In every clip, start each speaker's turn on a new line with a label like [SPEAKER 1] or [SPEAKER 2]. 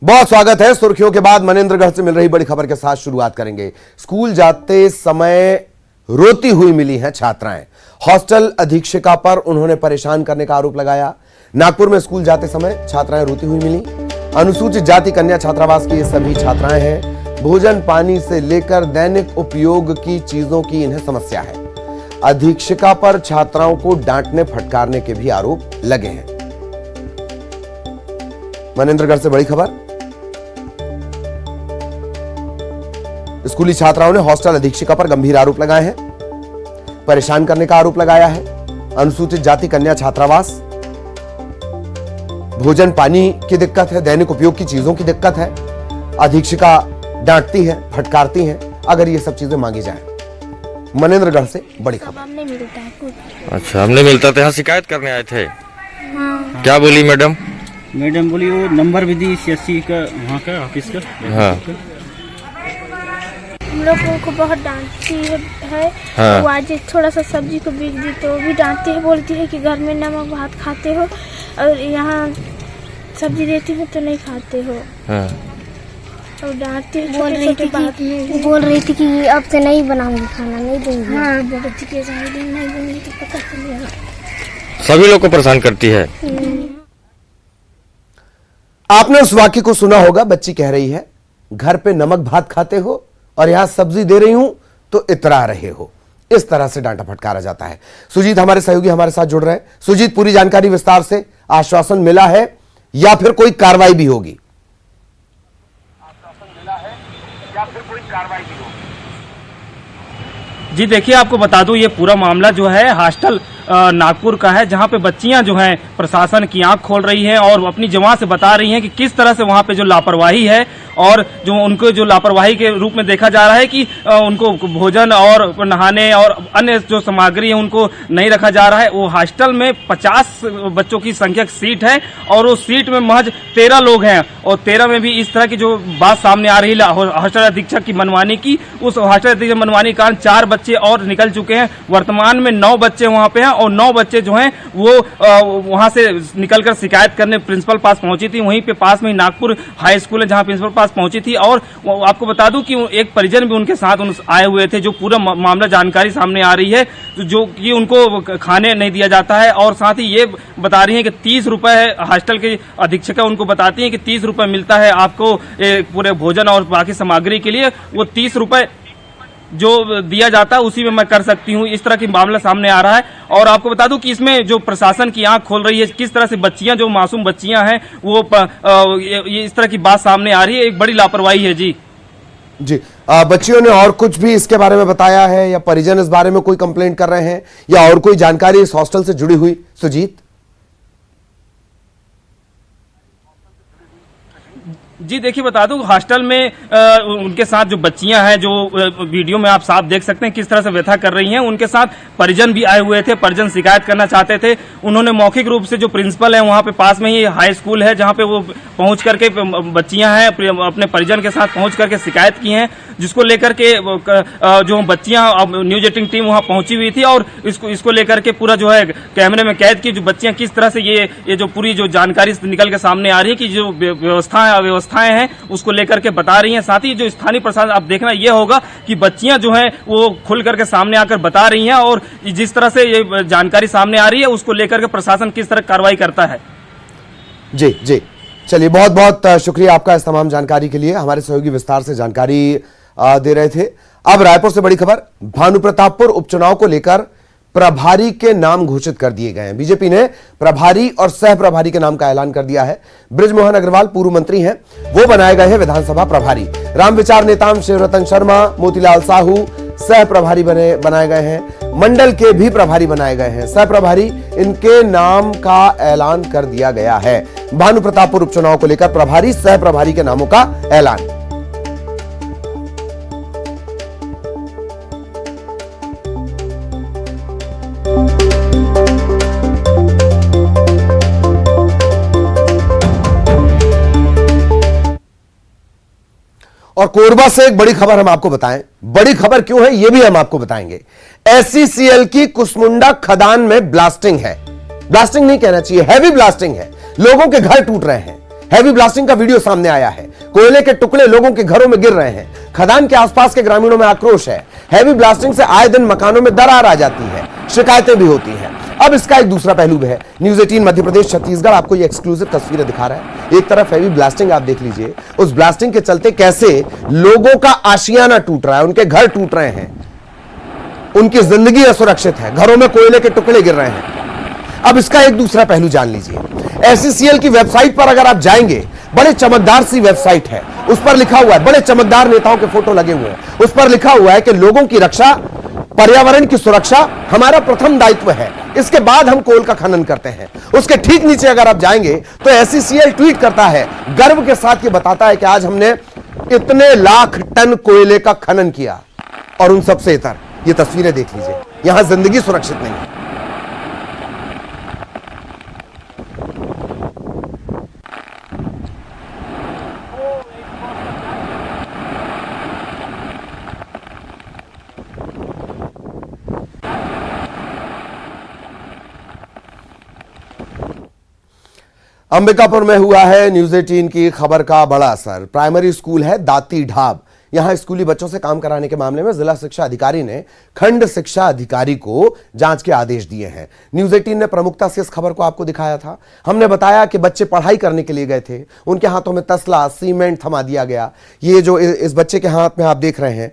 [SPEAKER 1] बहुत स्वागत है। सुर्खियों के बाद मनेंद्रगढ़ से मिल रही बड़ी खबर के साथ शुरुआत करेंगे। स्कूल जाते समय रोती हुई मिली हैं छात्राएं। हॉस्टल अधीक्षिका पर उन्होंने परेशान करने का आरोप लगाया। नागपुर में स्कूल जाते समय छात्राएं रोती हुई मिली। अनुसूचित जाति कन्या छात्रावास की ये सभी छात्राएं हैं। भोजन पानी से लेकर दैनिक उपयोग की चीजों की इन्हें समस्या है। अधीक्षिका पर छात्राओं को डांटने फटकारने के भी आरोप लगे हैं। मनेंद्रगढ़ से बड़ी खबर। स्कूली छात्राओं ने हॉस्टल अधीक्षिका पर गंभीर आरोप लगाए हैं। परेशान करने का आरोप लगाया है। अनुसूचित जाति कन्या छात्रावास, भोजन पानी की दिक्कत है, दैनिक उपयोग की चीजों की दिक्कत है। अधीक्षिका डांटती है, फटकारती है अगर ये सब चीजें मांगी जाए। मनेंद्रगढ़ से बड़ी खबर।
[SPEAKER 2] हमने मिलता है कुछ।
[SPEAKER 3] अच्छा, हमने मिलता था। यहाँ शिकायत करने आए थे।
[SPEAKER 2] हाँ।
[SPEAKER 3] क्या बोली मैडम?
[SPEAKER 4] मैडम बोली वो नंबर भी दी सीएससी का, वहाँ का ऑफिस का।
[SPEAKER 3] हाँ।
[SPEAKER 2] हम लोगों को बहुत डांटती है।
[SPEAKER 3] हाँ।
[SPEAKER 2] वो आज थोड़ा सा सब्जी को बीक दी तो भी डांटती है, बोलती है कि घर में नमक भात खाते हो और यहाँ सब्जी देती हो तो नहीं खाते हो।
[SPEAKER 3] हाँ।
[SPEAKER 2] और डांटती है।
[SPEAKER 5] बोल रही थी कि अब से नहीं बनाऊंगी, खाना नहीं दूंगी।
[SPEAKER 2] हाँ, बोल रही थी कि नहीं दूंगी तो पता चलेगा।
[SPEAKER 3] सभी लोग को परेशान करती है।
[SPEAKER 1] आपने उस वाक्य को सुना होगा। बच्ची कह रही है घर पे नमक भात खाते हो और यहां सब्जी दे रही हूं तो इतरा रहे हो। इस तरह से डांटा फटकारा जाता है। सुजीत हमारे सहयोगी हमारे साथ जुड़ रहे हैं। सुजीत, पूरी जानकारी विस्तार से। आश्वासन मिला है या फिर कोई कार्रवाई भी होगी?
[SPEAKER 4] जी देखिए, आपको बता दूं ये पूरा मामला जो है हॉस्टल नागपुर का है, जहां पे बच्चियां जो हैं प्रशासन की आंख खोल रही हैं और अपनी जमात से बता रही हैं कि किस तरह से वहां पे जो लापरवाही है और जो उनको जो लापरवाही के रूप में देखा जा रहा है कि उनको भोजन और नहाने और अन्य जो सामग्री है उनको नहीं रखा जा रहा है। वो हॉस्टल में 50 बच्चों की संख्या सीट है और उस सीट में महज 13 लोग हैं और 13 में भी इस तरह की जो बात सामने आ रही है हॉस्टल अधीक्षक की मनमानी की। उस हॉस्टल अधीक्षक मनमानी के कारण 4 बच्चे और निकल चुके हैं। वर्तमान में 9 बच्चे वहां पे हैं और 9 बच्चे जो हैं वो वहां से निकलकर शिकायत करने प्रिंसिपल पास पहुंची थी। वहीं पे पास में नागपुर हाई स्कूल है जहां प्रिंसिपल पास पहुंची थी और आपको बता दूं कि एक परिजन भी उनके साथ आए हुए थे। जो पूरा मामला जानकारी सामने आ रही है जो कि उनको खाने नहीं दिया जाता है और साथ ही ये बता रही है कि 30 रुपए हॉस्टल के अधीक्षिका उनको बताती है कि 30 रुपए मिलता है आपको पूरे भोजन और बाकी सामग्री के लिए। वो 30 रुपए जो दिया जाता है उसी में मैं कर सकती हूँ। इस तरह की मामला सामने आ रहा है और आपको बता दूं कि इसमें जो प्रशासन की आंख खोल रही है, किस तरह से बच्चियां जो मासूम बच्चियां हैं वो ये इस तरह की बात सामने आ रही है। एक बड़ी लापरवाही है। जी
[SPEAKER 1] बच्चियों ने और कुछ भी इसके बारे में बताया है या परिजन इस बारे में कोई कंप्लेंट कर रहे हैं या और कोई जानकारी इस हॉस्टल से जुड़ी हुई? सुजीत
[SPEAKER 4] जी देखिए, बता दूं हॉस्टल में उनके साथ जो बच्चियां हैं जो वीडियो में आप साफ देख सकते हैं किस तरह से व्यथा कर रही हैं। उनके साथ परिजन भी आए हुए थे। परिजन शिकायत करना चाहते थे। उन्होंने मौखिक रूप से जो प्रिंसिपल है वहां पे पास में ही हाई स्कूल है जहां पे वो पहुंच करके बच्चियां हैं अपने परिजन के साथ पहुंच करके शिकायत की हैं, जिसको लेकर के जो बच्चियां न्यूज 18 टीम वहां पहुंची हुई थी और इसको लेकर के पूरा जो है कैमरे में कैद की जो बच्चियां किस तरह से ये जो पूरी जो जानकारी निकल के सामने आ रही है कि जो व्यवस्थाएं हैं उसको लेकर के बता रही हैं। साथ ही जो स्थानीय प्रशासन आप देखना ये होगा कि बच्चियां जो हैं वो खुल करके सामने आकर बता रही हैं और जिस तरह से ये जानकारी सामने आ रही है उसको लेकर के प्रशासन किस तरह कार्रवाई करता है।
[SPEAKER 1] जी चलिए, बहुत बहुत शुक्रिया आपका इस तमाम जानकारी के लिए। हमारे सहयोगी विस्तार से जानकारी दे रहे थे। अब रायपुर से बड़ी खबर। भानुप्रतापपुर उपचुनाव को लेकर प्रभारी के नाम घोषित कर दिए गए हैं। बीजेपी ने प्रभारी और सह प्रभारी के नाम का ऐलान कर दिया है। बृजमोहन अग्रवाल पूर्व मंत्री हैं, वो बनाए गए हैं विधानसभा प्रभारी। रामविचार नेताम शिवरतन शर्मा, मोतीलाल साहू सह प्रभारी बनाए गए हैं। मंडल के भी प्रभारी बनाए गए हैं। सह प्रभारी इनके नाम का ऐलान कर दिया गया है। भानुप्रतापपुर उपचुनाव को लेकर प्रभारी सह प्रभारी के नामों का ऐलान। और कोरबा से एक बड़ी खबर हम आपको बताएं। बड़ी खबर क्यों है यह भी हम आपको बताएंगे। SCCL की कुसमुंडा खदान में ब्लास्टिंग है। ब्लास्टिंग नहीं कहना चाहिए, हैवी ब्लास्टिंग है। लोगों के घर टूट रहे हैं। हैवी ब्लास्टिंग का वीडियो सामने आया है। कोयले के टुकड़े लोगों के घरों में गिर रहे हैं। खदान के आसपास के ग्रामीणों में आक्रोश है। हैवी ब्लास्टिंग से आए दिन मकानों में दरार आ जाती है, शिकायतें भी होती हैं। अब इसका एक दूसरा पहलू भी है। न्यूज़ 18 मध्य प्रदेश छत्तीसगढ़ आपको ये एक्सक्लूसिव तस्वीरें दिखा रहा है। एक तरफ हैवी ब्लास्टिंग आप देख लीजिए, उस ब्लास्टिंग के चलते कैसे लोगों का आशियाना टूट रहा है, उनके घर टूट रहे हैं, उनकी जिंदगी असुरक्षित है, घरों में कोयले के टुकड़े गिर रहे हैं। अब इसका एक दूसरा पहलू जान लीजिए। SCCL की वेबसाइट पर अगर आप जाएंगे, बड़े चमकदार सी वेबसाइट है, उस पर लिखा हुआ है, बड़े चमकदार नेताओं के फोटो लगे हुए हैं, उस पर लिखा हुआ है कि लोगों की रक्षा, पर्यावरण की सुरक्षा हमारा प्रथम दायित्व है, इसके बाद हम कोल का खनन करते हैं। उसके ठीक नीचे अगर आप जाएंगे तो SCCL ट्वीट करता है, गर्व के साथ ये बताता है कि आज हमने इतने लाख टन कोयले का खनन किया। और उन सबसे इतर ये तस्वीरें देख लीजिए, यहां जिंदगी सुरक्षित नहीं है। अंबिकापुर में हुआ है न्यूज़ 18 की खबर का बड़ा असर। प्राइमरी स्कूल है दाती ढाब, यहां स्कूली बच्चों से काम कराने के मामले में जिला शिक्षा अधिकारी ने खंड शिक्षा अधिकारी को जांच के आदेश दिए हैं। न्यूज़ 18 ने प्रमुखता से इस खबर को आपको दिखाया था। हमने बताया कि बच्चे पढ़ाई करने के लिए गए थे, उनके हाथों में तसला सीमेंट थमा दिया गया। ये जो इस बच्चे के हाथ में आप देख रहे हैं,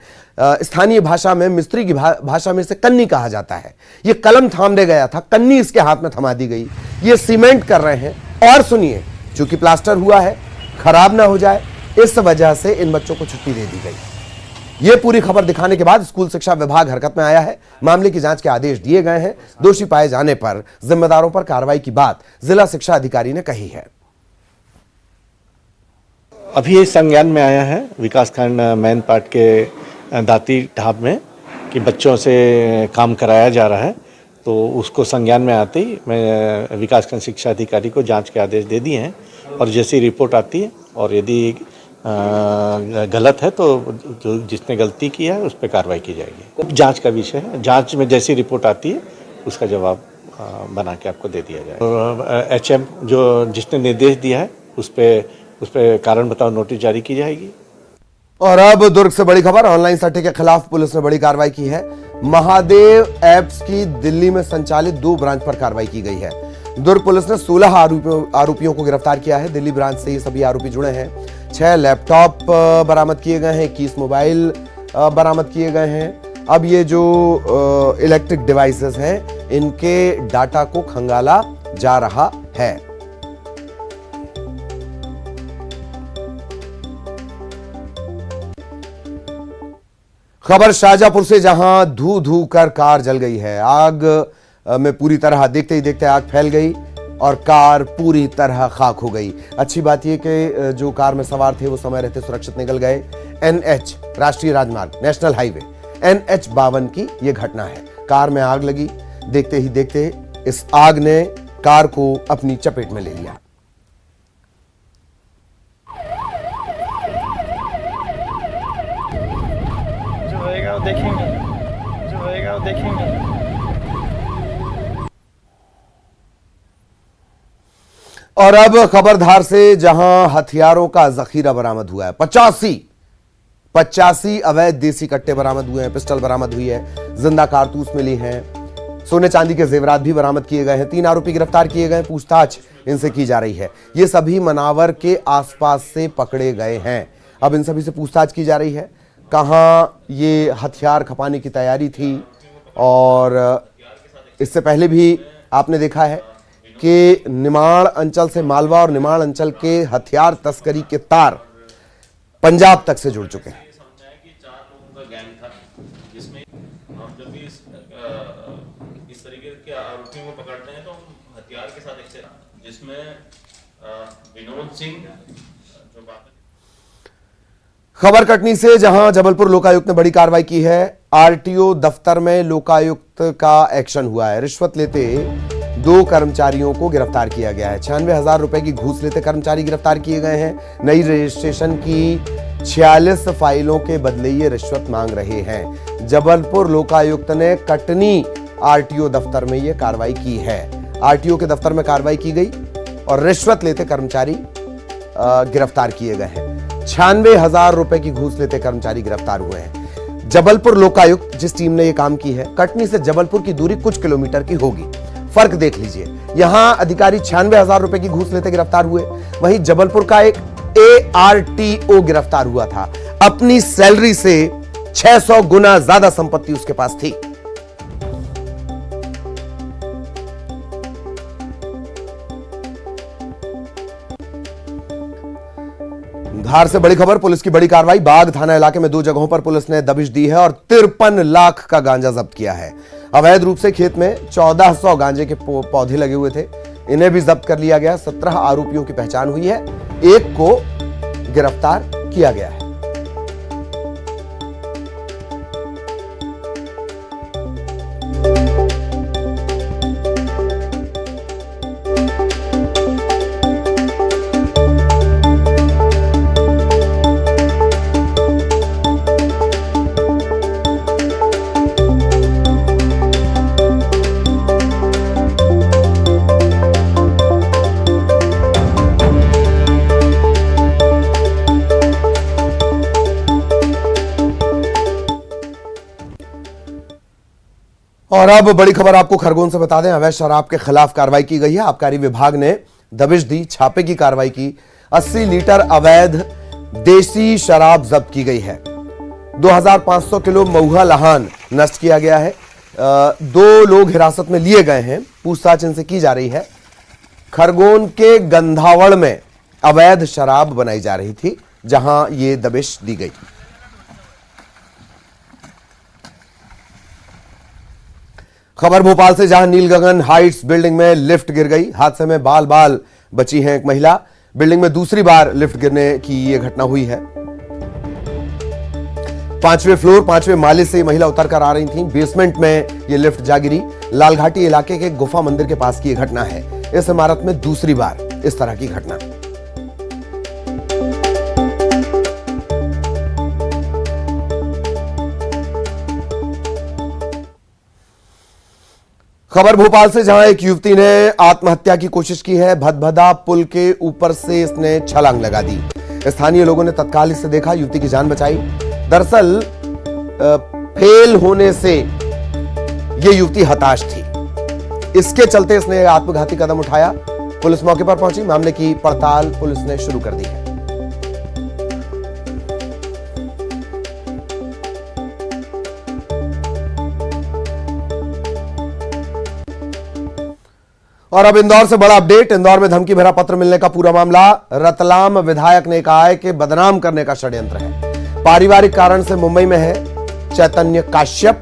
[SPEAKER 1] स्थानीय भाषा में, मिस्त्री की भाषा में इसे कन्नी कहा जाता है। ये कलम थामने गया था, कन्नी इसके हाथ में थमा दी गई। ये सीमेंट कर रहे हैं। और सुनिए, चूंकि प्लास्टर हुआ है, खराब ना हो जाए, इस वजह से इन बच्चों को छुट्टी दे दी गई। यह पूरी खबर दिखाने के बाद स्कूल शिक्षा विभाग हरकत में आया है। मामले की जांच के आदेश दिए गए हैं। दोषी पाए जाने पर जिम्मेदारों पर कार्रवाई की बात जिला शिक्षा अधिकारी ने कही है।
[SPEAKER 6] अभी ये संज्ञान में आया है विकासखंड मैन पाट के दाती ढाब में कि बच्चों से काम कराया जा रहा है, तो उसको संज्ञान में आते ही मैं विकासखंड शिक्षा अधिकारी को जांच के आदेश दे दिए हैं। और जैसी रिपोर्ट आती है और यदि गलत है तो जो जिसने गलती की है उस पर कार्रवाई की जाएगी। जांच का विषय है, जांच में जैसी रिपोर्ट आती है उसका जवाब बना के आपको दे दिया जाएगा। और HM जो जिसने निर्देश दिया है उस पर कारण बताओ नोटिस जारी की जाएगी।
[SPEAKER 1] और अब दुर्ग से बड़ी खबर। ऑनलाइन सट्टे के खिलाफ पुलिस ने बड़ी कार्रवाई की है। महादेव एप्स की दिल्ली में संचालित 2 ब्रांच पर कार्रवाई की गई है। दुर्ग पुलिस ने 16 आरोपियों को गिरफ्तार किया है। दिल्ली ब्रांच से ये सभी आरोपी जुड़े हैं। 6 लैपटॉप बरामद किए गए हैं, 21 मोबाइल बरामद किए गए हैं। अब ये जो इलेक्ट्रिक डिवाइसेस हैं, इनके डाटा को खंगाला जा रहा है। खबर शाहजहांपुर से, जहां धू धू कर कार जल गई है। आग में पूरी तरह देखते ही देखते आग फैल गई और कार पूरी तरह खाक हो गई। अच्छी बात यह कि जो कार में सवार थे वो समय रहते सुरक्षित निकल गए। NH राष्ट्रीय राजमार्ग, नेशनल हाईवे NH 52 की यह घटना है। कार में आग लगी, देखते ही देखते इस आग ने कार को अपनी चपेट में ले लिया।
[SPEAKER 7] देखेंगे, जो होएगा वो देखेंगे।
[SPEAKER 1] और अब खबरधार से, जहां हथियारों का जखीरा बरामद हुआ है। 85 अवैध देसी कट्टे बरामद हुए हैं, पिस्टल बरामद हुई है, जिंदा कारतूस मिली हैं, सोने चांदी के जेवरात भी बरामद किए गए हैं। 3 आरोपी गिरफ्तार किए गए, पूछताछ इनसे की जा रही है। ये सभी मनावर के आसपास से पकड़े गए हैं। अब इन सभी से पूछताछ की जा रही है, कहाँ ये हथियार खपाने की तैयारी थी। और इससे पहले भी आपने देखा है कि निमाड़ अंचल से मालवा और निमाड़ अंचल के हथियार तस्करी के तार पंजाब तक से जुड़ चुके हैं।
[SPEAKER 8] जब भी इस तरीके के आरोपियों को पकड़ते हैं तो हम हथियार के साथ, जिसमें विनोद सिंह जो बात।
[SPEAKER 1] खबर कटनी से, जहां जबलपुर लोकायुक्त ने बड़ी कार्रवाई की है। RTO दफ्तर में लोकायुक्त का एक्शन हुआ है। रिश्वत लेते 2 कर्मचारियों को गिरफ्तार किया गया है। 96,000 रुपए की घूस लेते कर्मचारी गिरफ्तार किए गए हैं। नई रजिस्ट्रेशन की 46 फाइलों के बदले ये रिश्वत मांग रहे हैं। जबलपुर लोकायुक्त ने कटनी RTO दफ्तर में यह कार्रवाई की है। RTO के दफ्तर में कार्रवाई की गई और रिश्वत लेते कर्मचारी गिरफ्तार किए गए हैं। 96,000 रुपए की घूस लेते कर्मचारी गिरफ्तार हुए हैं। जबलपुर लोकायुक्त जिस टीम ने यह काम की है, कटनी से जबलपुर की दूरी कुछ किलोमीटर की होगी। फर्क देख लीजिए, यहां अधिकारी 96,000 रुपए की घूस लेते गिरफ्तार हुए, वहीं जबलपुर का एक ARTO गिरफ्तार हुआ था। अपनी सैलरी से 600 गुना ज्यादा संपत्ति उसके पास थी। धार से बड़ी खबर, पुलिस की बड़ी कार्रवाई। बाग थाना इलाके में 2 जगहों पर पुलिस ने दबिश दी है और 53 लाख का गांजा जब्त किया है। अवैध रूप से खेत में 1400 गांजे के पौधे लगे हुए थे, इन्हें भी जब्त कर लिया गया। 17 आरोपियों की पहचान हुई है, एक को गिरफ्तार किया गया है। और अब बड़ी खबर आपको खरगोन से बता दें, अवैध शराब के खिलाफ कार्रवाई की गई है। आबकारी विभाग ने दबिश दी, छापे की कार्रवाई की। 80 लीटर अवैध देसी शराब जब्त की गई है। 2500 किलो महुआ लहान नष्ट किया गया है। 2 लोग हिरासत में लिए गए हैं, पूछताछ इनसे की जा रही है। खरगोन के गंधावड़ में अवैध शराब बनाई जा रही थी, जहां ये दबिश दी गई। खबर भोपाल से, जहां नीलगगन हाइट्स बिल्डिंग में लिफ्ट गिर गई। हादसे में बाल बाल बची है एक महिला। बिल्डिंग में दूसरी बार लिफ्ट गिरने की यह घटना हुई है। 5वें फ्लोर 5वें माले से महिला उतरकर आ रही थी। बेसमेंट में यह लिफ्ट जा गिरी। लालघाटी इलाके के गुफा मंदिर के पास की यह घटना है। इस इमारत में दूसरी बार इस तरह की घटना। खबर भोपाल से, जहां एक युवती ने आत्महत्या की कोशिश की है। भदभदा पुल के ऊपर से इसने छलांग लगा दी। स्थानीय लोगों ने तत्काल इसे देखा, युवती की जान बचाई। दरअसल फेल होने से यह युवती हताश थी, इसके चलते इसने आत्मघाती कदम उठाया। पुलिस मौके पर पहुंची, मामले की पड़ताल पुलिस ने शुरू कर दी है। और अब इंदौर से बड़ा अपडेट। इंदौर में धमकी भरा पत्र मिलने का पूरा मामला। रतलाम विधायक ने कहा है कि बदनाम करने का षड्यंत्र है। पारिवारिक कारण से मुंबई में है चैतन्य काश्यप,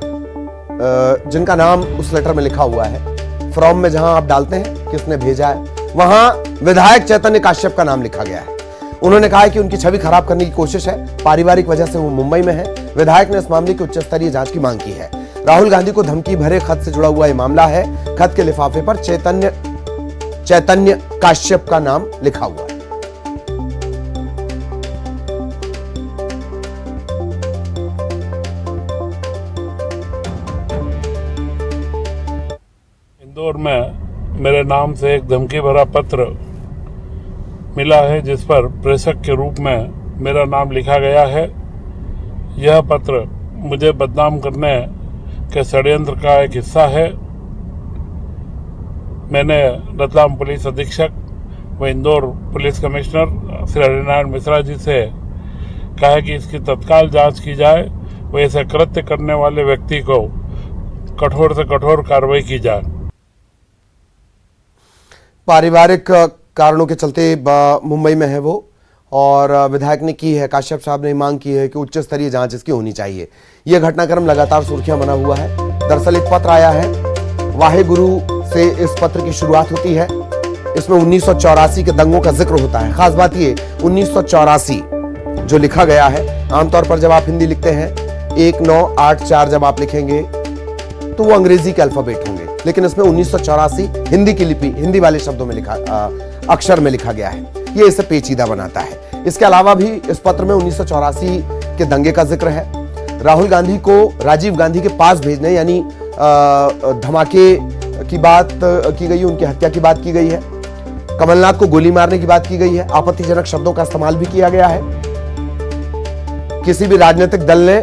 [SPEAKER 1] जिनका नाम उस लेटर में लिखा हुआ है। फॉर्म में जहां आप डालते हैं किसने भेजा है, वहां विधायक चैतन्य काश्यप का नाम लिखा गया है। उन्होंने कहा है कि उनकी छवि खराब करने की कोशिश है। पारिवारिक वजह से वो मुंबई में है। विधायक ने इस मामले की उच्च स्तरीय जांच की मांग की है। राहुल गांधी को धमकी भरे खत से जुड़ा हुआ यह मामला है। खत के लिफाफे पर चैतन्य काश्यप का नाम लिखा हुआ है।
[SPEAKER 9] इंदौर में मेरे नाम से एक धमकी भरा पत्र मिला है, जिस पर प्रेषक के रूप में मेरा नाम लिखा गया है। यह पत्र मुझे बदनाम करने के षड्यंत्र का एक हिस्सा है। मैंने रतलाम पुलिस अधीक्षक व इंदौर पुलिस कमिश्नर श्री हरिनारायण मिश्रा जी से कहा है कि इसकी तत्काल जांच की जाए व ऐसे कृत्य करने वाले व्यक्ति को कठोर से कठोर कार्रवाई की जाए।
[SPEAKER 1] पारिवारिक कारणों के चलते मुंबई में है वो, और विधायक ने की है, काश्यप साहब ने मांग की है कि उच्च स्तरीय जांच इसकी होनी चाहिए। यह घटनाक्रम लगातार सुर्खियां बना हुआ है। दरअसल एक पत्र आया है, वाहे गुरु से इस पत्र की शुरुआत होती है। इसमें 1984 के दंगों का जिक्र होता है। खास बात ये 1984 जो लिखा गया है, आमतौर पर जब आप हिंदी लिखते हैं 1984 जब आप लिखेंगे तो वो अंग्रेजी के अल्फाबेट होंगे, लेकिन इसमें 1984 हिंदी की लिपि, हिंदी वाले शब्दों में लिखा, अक्षर में लिखा गया है। ये इसे पेचीदा बनाता है। इसके अलावा भी इस पत्र में 1984 के दंगे का जिक्र है। राहुल गांधी को राजीव गांधी के पास भेजने, यानी धमाके की बात की गई, उनकी हत्या की बात की गई है। कमलनाथ को गोली मारने की बात की गई है, आपत्तिजनक शब्दों का इस्तेमाल भी किया गया है। किसी भी राजनीतिक दल ने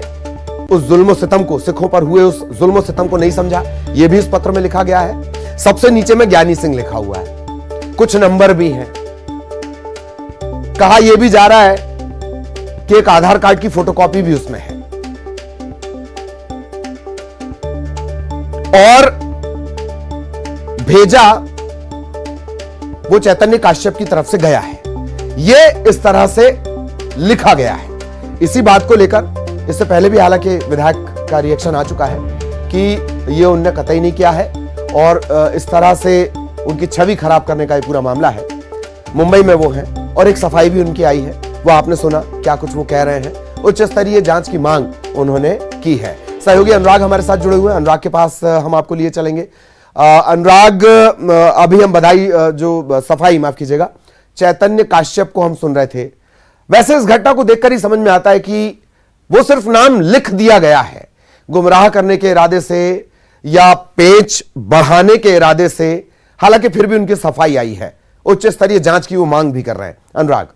[SPEAKER 1] उस जुल्म सितम को, सिखों पर हुए उस जुल्म सितम को नहीं समझा, यह भी इस पत्र में लिखा गया है। सबसे नीचे में ज्ञानी सिंह लिखा हुआ है, कुछ नंबर भी हैं। कहा यह भी जा रहा है कि एक आधार कार्ड की फोटोकॉपी भी उसमें है और भेजा वो चैतन्य काश्यप की तरफ से गया है। यह इस तरह से लिखा गया है। इसी बात को लेकर इससे पहले भी हालांकि विधायक का रिएक्शन आ चुका है कि यह उनने कतई नहीं किया है और इस तरह से उनकी छवि खराब करने का यह पूरा मामला है। मुंबई में वो हैं और एक सफाई भी उनकी आई है, वो आपने सुना क्या कुछ वो कह रहे हैं। उच्च स्तरीय जांच की मांग उन्होंने की है। सहयोगी अनुराग हमारे साथ जुड़े हुए हैं, अनुराग के पास हम आपको लिए चलेंगे। अनुराग, अभी हम बधाई जो सफाई, माफ कीजिएगा, चैतन्य काश्यप को हम सुन रहे थे। वैसे इस घटना को देखकर ही समझ में आता है कि वो सिर्फ नाम लिख दिया गया है गुमराह करने के इरादे से या पेच बढ़ाने के इरादे से, हालांकि फिर भी उनकी सफाई आई है। उच्च स्तरीय जांच की वो मांग भी कर रहे हैं। अनुराग,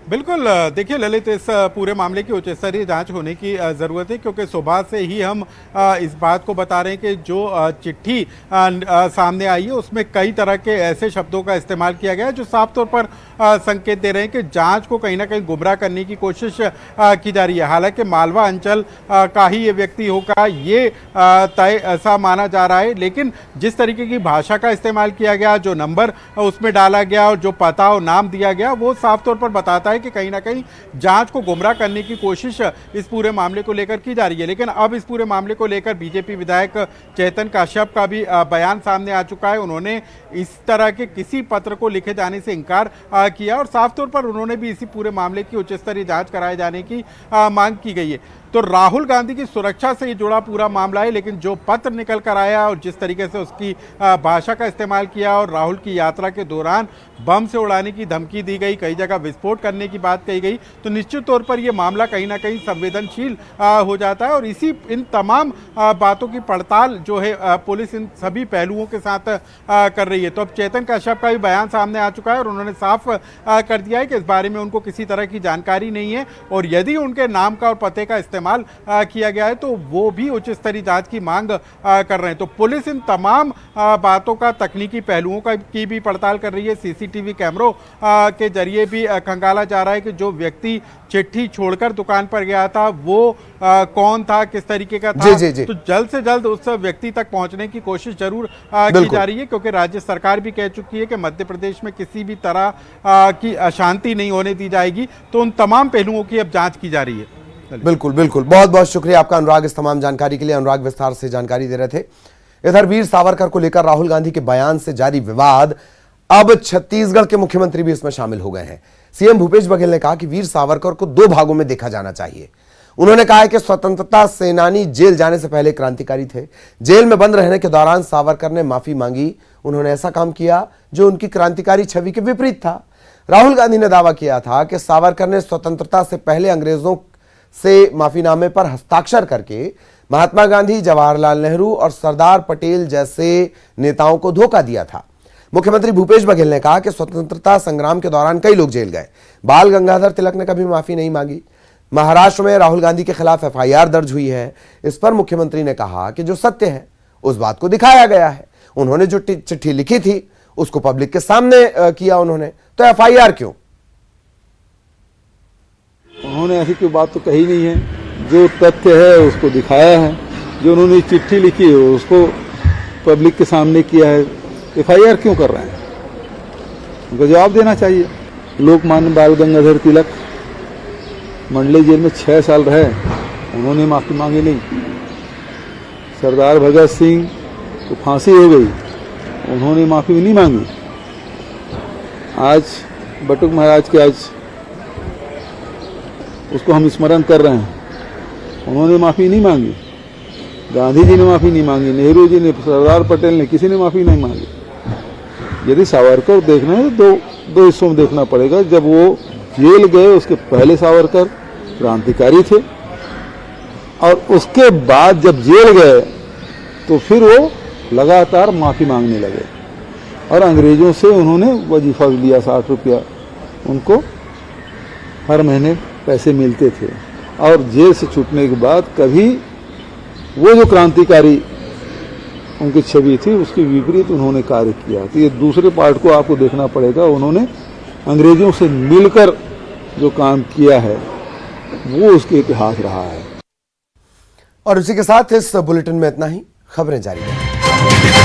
[SPEAKER 10] बिल्कुल, देखिए ललित, इस पूरे मामले की उच्च स्तरीय जांच होने की ज़रूरत है, क्योंकि सुबह से ही हम इस बात को बता रहे हैं कि जो चिट्ठी सामने आई है उसमें कई तरह के ऐसे शब्दों का इस्तेमाल किया गया है जो साफ तौर पर संकेत दे रहे हैं कि जांच को कहीं ना कहीं गुमराह करने की कोशिश की जा रही है। हालांकि मालवा अंचल का ही ये व्यक्ति होगा, ये तय ऐसा माना जा रहा है, लेकिन जिस तरीके की भाषा का इस्तेमाल किया गया, जो नंबर उसमें डाला गया और जो पता और नाम दिया गया, वो साफ तौर पर बताता है कि कहीं ना कहीं जांच को गुमराह करने की कोशिश इस पूरे मामले को लेकर की जा रही है। लेकिन अब इस पूरे मामले को लेकर बीजेपी विधायक चैतन्य काश्यप का भी बयान सामने आ चुका है। उन्होंने इस तरह के किसी पत्र को लिखे जाने से इनकार किया और साफ तौर पर उन्होंने भी इसी पूरे मामले की उच्च स्तरीय जांच कराए जाने की मांग की गई है। तो राहुल गांधी की सुरक्षा से ये जुड़ा पूरा मामला है, लेकिन जो पत्र निकल कर आया और जिस तरीके से उसकी भाषा का इस्तेमाल किया और राहुल की यात्रा के दौरान बम से उड़ाने की धमकी दी गई, कई जगह विस्फोट करने की बात कही गई, तो निश्चित तौर पर यह मामला कहीं ना कहीं संवेदनशील हो जाता है। और इन तमाम बातों की पड़ताल जो है पुलिस इन सभी पहलुओं के साथ कर रही है। तो अब चैतन्य काश्यप का भी बयान सामने आ चुका है और उन्होंने साफ कर दिया है कि इस बारे में उनको किसी तरह की जानकारी नहीं है और यदि उनके नाम का और पते का इस्तेमाल किया गया है तो वो भी उच्च स्तरीय जांच की मांग कर रहे हैं। तो पुलिस इन तमाम बातों का, तकनीकी पहलुओं की भी पड़ताल कर रही है। सीसीटीवी कैमरों के जरिए भी खंगाला जा रहा है कि जो व्यक्ति चिट्ठी छोड़कर दुकान पर गया था वो कौन था, किस तरीके का था। जी। तो जल्द से जल्द उस व्यक्ति तक पहुंचने की कोशिश जरूर की जा रही है, क्योंकि राज्य सरकार भी कह चुकी है कि मध्य प्रदेश में किसी भी तरह की अशांति नहीं होने दी जाएगी। तो उन तमाम पहलुओं की अब जांच की जा रही है।
[SPEAKER 1] बिल्कुल बिल्कुल, बहुत बहुत शुक्रिया आपका अनुराग इस तमाम जानकारी के लिए। अनुराग विस्तार से जानकारी दे रहे थे। इधर वीर सावरकर को लेकर राहुल गांधी के बयान से जारी विवाद, अब छत्तीसगढ़ के मुख्यमंत्री भी इसमें शामिल हो गए हैं। सीएम भूपेश बघेल ने कहा कि वीर सावरकर को दो भागों में देखा जाना चाहिए। उन्होंने कहा है कि स्वतंत्रता सेनानी जेल जाने से पहले क्रांतिकारी थे। जेल में बंद रहने के दौरान सावरकर ने माफी मांगी। उन्होंने ऐसा काम किया जो उनकी क्रांतिकारी छवि के विपरीत था। राहुल गांधी ने दावा किया था कि सावरकर ने स्वतंत्रता से पहले अंग्रेजों से माफीनामे पर हस्ताक्षर करके महात्मा गांधी, जवाहरलाल नेहरू और सरदार पटेल जैसे नेताओं को धोखा दिया था। मुख्यमंत्री भूपेश बघेल ने कहा कि स्वतंत्रता संग्राम के दौरान कई लोग जेल गए, बाल गंगाधर तिलक ने कभी माफी नहीं मांगी। महाराष्ट्र में राहुल गांधी के खिलाफ एफआईआर दर्ज हुई है। इस पर मुख्यमंत्री ने कहा कि जो सत्य है उस बात को दिखाया गया है। उन्होंने जो चिट्ठी लिखी थी उसको पब्लिक के सामने किया उन्होंने, तो एफआईआर क्यों?
[SPEAKER 11] उन्होंने ऐसी कोई बात तो कही नहीं है, जो तथ्य है उसको दिखाया है। जो उन्होंने चिट्ठी लिखी है उसको पब्लिक के सामने किया है। एफआईआर क्यों कर रहे हैं? उनको जवाब देना चाहिए। लोकमान्य बाल गंगाधर तिलक मंडली जेल में 6 साल रहे, उन्होंने माफी मांगी नहीं। सरदार भगत सिंह को फांसी हो गई, उन्होंने माफी नहीं मांगी। आज बटुक महाराज के आज उसको हम स्मरण कर रहे हैं, उन्होंने माफी नहीं मांगी। गांधी जी ने माफी नहीं मांगी, नेहरू जी ने, सरदार पटेल ने, किसी ने माफी नहीं मांगी। यदि सावरकर देखना है तो दो हिस्सों में देखना पड़ेगा। जब वो जेल गए उसके पहले सावरकर क्रांतिकारी थे और उसके बाद जब जेल गए तो फिर वो लगातार माफ़ी मांगने लगे और अंग्रेज़ों से उन्होंने वजीफा लिया 60 रुपया, उनको हर महीने पैसे मिलते थे। और जेल से छूटने के बाद कभी वो जो क्रांतिकारी उनकी छवि थी उसके विपरीत उन्होंने कार्य किया। तो ये दूसरे पार्ट को आपको देखना पड़ेगा। उन्होंने अंग्रेजों से मिलकर जो काम किया है वो उसके इतिहास रहा है।
[SPEAKER 1] और उसी के साथ इस बुलेटिन में इतना ही। खबरें जारी हैं।